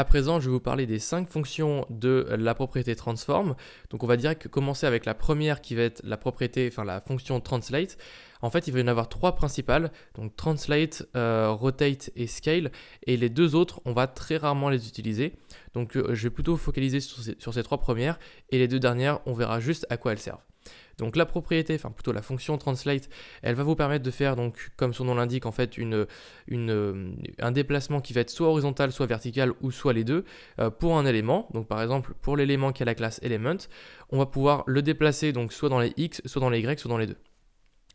À présent, je vais vous parler des 5 fonctions de la propriété transform. Donc on va direct commencer avec la première qui va être la propriété, enfin la fonction translate. En fait, il va y en avoir 3 principales, donc translate, rotate et scale. Et les 2 autres, on va très rarement les utiliser. Donc je vais plutôt focaliser sur ces 3 premières. Et les 2 dernières, on verra juste à quoi elles servent. Donc la propriété, enfin plutôt la fonction translate, elle va vous permettre de faire, donc, comme son nom l'indique, en fait un déplacement qui va être soit horizontal, soit vertical, ou soit les deux, pour un élément. Donc par exemple, pour l'élément qui a la classe element, on va pouvoir le déplacer donc soit dans les x, soit dans les y, soit dans les deux.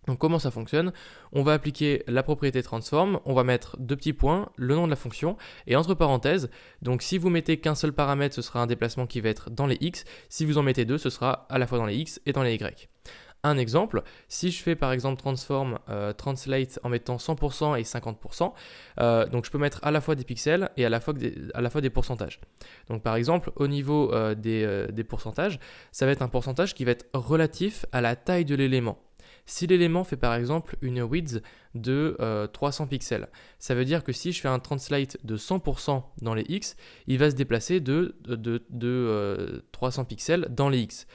Donc comment ça fonctionne? On va appliquer la propriété transform, on va mettre 2 petits points, le nom de la fonction, et entre parenthèses, donc si vous mettez qu'un seul paramètre, ce sera un déplacement qui va être dans les x, si vous en mettez 2, ce sera à la fois dans les x et dans les y. Un exemple, si je fais par exemple transform translate en mettant 100% et 50%, donc je peux mettre à la fois des pixels et à la fois des pourcentages. Donc par exemple, au niveau des pourcentages, ça va être un pourcentage qui va être relatif à la taille de l'élément. Si l'élément fait par exemple une width de 300 pixels, ça veut dire que si je fais un translate de 100% dans les x, il va se déplacer de 300 pixels dans les x.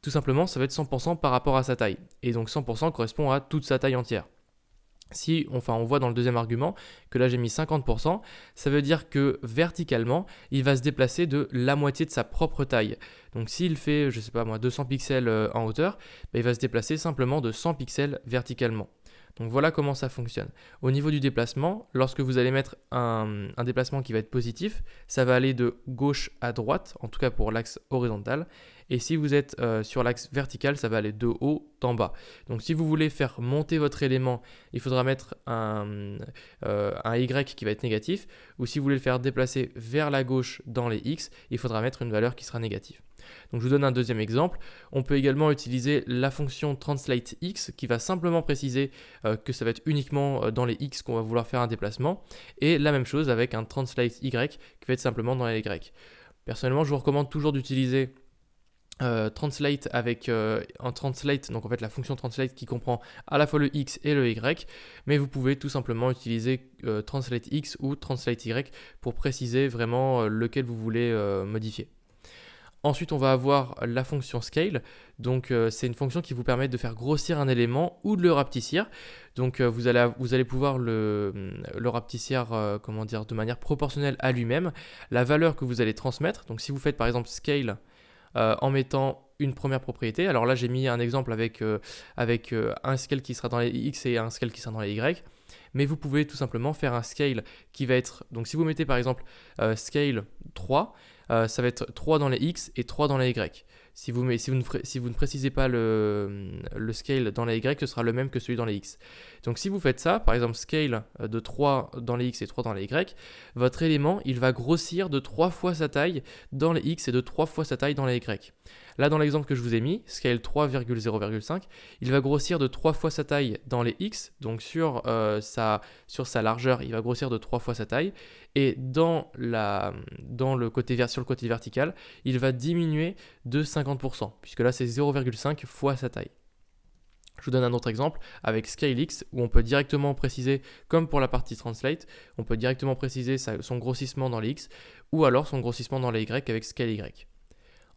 Tout simplement, ça va être 100% par rapport à sa taille. Et donc 100% correspond à toute sa taille entière. Si, on voit dans le deuxième argument que là j'ai mis 50%, ça veut dire que verticalement, il va se déplacer de la moitié de sa propre taille. Donc s'il fait, je sais pas moi, 200 pixels en hauteur, il va se déplacer simplement de 100 pixels verticalement. Donc voilà comment ça fonctionne. Au niveau du déplacement, lorsque vous allez mettre un déplacement qui va être positif, ça va aller de gauche à droite, en tout cas pour l'axe horizontal. Et si vous êtes sur l'axe vertical, ça va aller de haut en bas. Donc si vous voulez faire monter votre élément, il faudra mettre un Y qui va être négatif. Ou si vous voulez le faire déplacer vers la gauche dans les X, il faudra mettre une valeur qui sera négative. Donc je vous donne un deuxième exemple. On peut également utiliser la fonction translate x qui va simplement préciser que ça va être uniquement dans les x qu'on va vouloir faire un déplacement. Et la même chose avec un translate y qui va être simplement dans les y. Personnellement, je vous recommande toujours d'utiliser translate avec un translate, donc en fait la fonction translate qui comprend à la fois le x et le y, mais vous pouvez tout simplement utiliser translate x ou translate y pour préciser vraiment lequel vous voulez modifier. Ensuite, on va avoir la fonction scale. Donc, c'est une fonction qui vous permet de faire grossir un élément ou de le rapetissir. Donc, vous allez pouvoir le rapetissir de manière proportionnelle à lui-même. La valeur que vous allez transmettre, donc si vous faites par exemple scale en mettant une première propriété, alors là j'ai mis un exemple avec un scale qui sera dans les x et un scale qui sera dans les y. Mais vous pouvez tout simplement faire un scale qui va être, donc si vous mettez par exemple scale 3, ça va être 3 dans les x et 3 dans les y. Si vous ne précisez pas le scale dans les y, ce sera le même que celui dans les x. Donc si vous faites ça, par exemple scale de 3 dans les x et 3 dans les y, votre élément il va grossir de 3 fois sa taille dans les x et de 3 fois sa taille dans les y. Là dans l'exemple que je vous ai mis, scale 3,0,5, il va grossir de 3 fois sa taille dans les x, donc sur sa largeur il va grossir de 3 fois sa taille, et sur le côté vertical, il va diminuer de 50%, puisque là c'est 0,5 fois sa taille. Je vous donne un autre exemple avec ScaleX où on peut directement préciser, comme pour la partie translate, on peut directement préciser son grossissement dans les X ou alors son grossissement dans les Y avec ScaleY.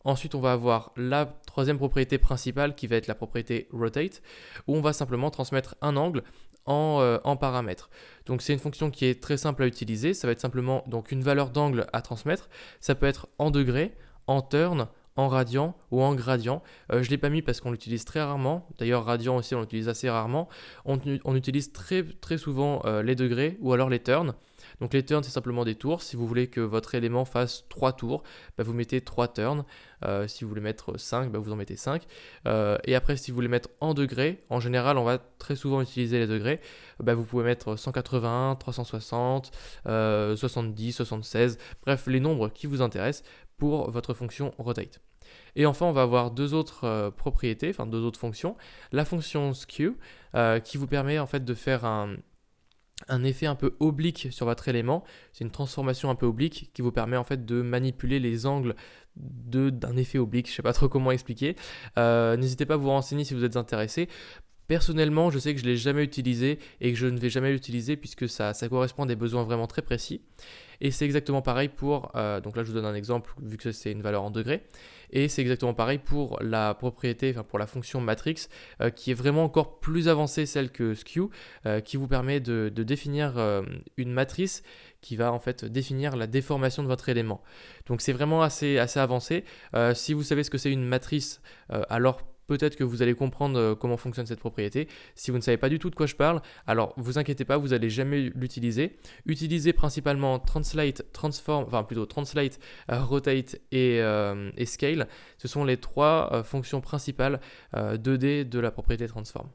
Ensuite, on va avoir la troisième propriété principale qui va être la propriété rotate où on va simplement transmettre un angle en paramètres. Donc c'est une fonction qui est très simple à utiliser, ça va être simplement donc une valeur d'angle à transmettre, ça peut être en degrés, en turn, en radian ou en gradient. Je ne l'ai pas mis parce qu'on l'utilise très rarement. D'ailleurs, radian aussi, on l'utilise assez rarement. On utilise très, très souvent les degrés ou alors les turns. Donc les turns, c'est simplement des tours. Si vous voulez que votre élément fasse 3 tours, vous mettez 3 turns. Si vous voulez mettre 5, vous en mettez 5. Et après, si vous voulez mettre en degrés, en général, on va très souvent utiliser les degrés. Vous pouvez mettre 180, 360, 70, 76, bref, les nombres qui vous intéressent pour votre fonction rotate. Et enfin, on va avoir deux autres propriétés, enfin deux autres fonctions. La fonction skew qui vous permet en fait de faire un effet un peu oblique sur votre élément. C'est une transformation un peu oblique qui vous permet en fait de manipuler les angles d'un effet oblique. Je ne sais pas trop comment expliquer. N'hésitez pas à vous renseigner si vous êtes intéressé. Personnellement, je sais que je ne l'ai jamais utilisé et que je ne vais jamais l'utiliser puisque ça correspond à des besoins vraiment très précis. Et c'est exactement pareil pour, donc là je vous donne un exemple vu que c'est une valeur en degrés, et c'est exactement pareil pour la propriété, enfin pour la fonction matrix, qui est vraiment encore plus avancée, celle que skew, qui vous permet de définir une matrice qui va en fait définir la déformation de votre élément. Donc c'est vraiment assez avancé. Si vous savez ce que c'est une matrice, alors peut-être que vous allez comprendre comment fonctionne cette propriété. Si vous ne savez pas du tout de quoi je parle, alors vous inquiétez pas, vous n'allez jamais l'utiliser. Utilisez principalement translate, transform, enfin plutôt translate, rotate et scale. Ce sont les trois fonctions principales 2D de la propriété transform.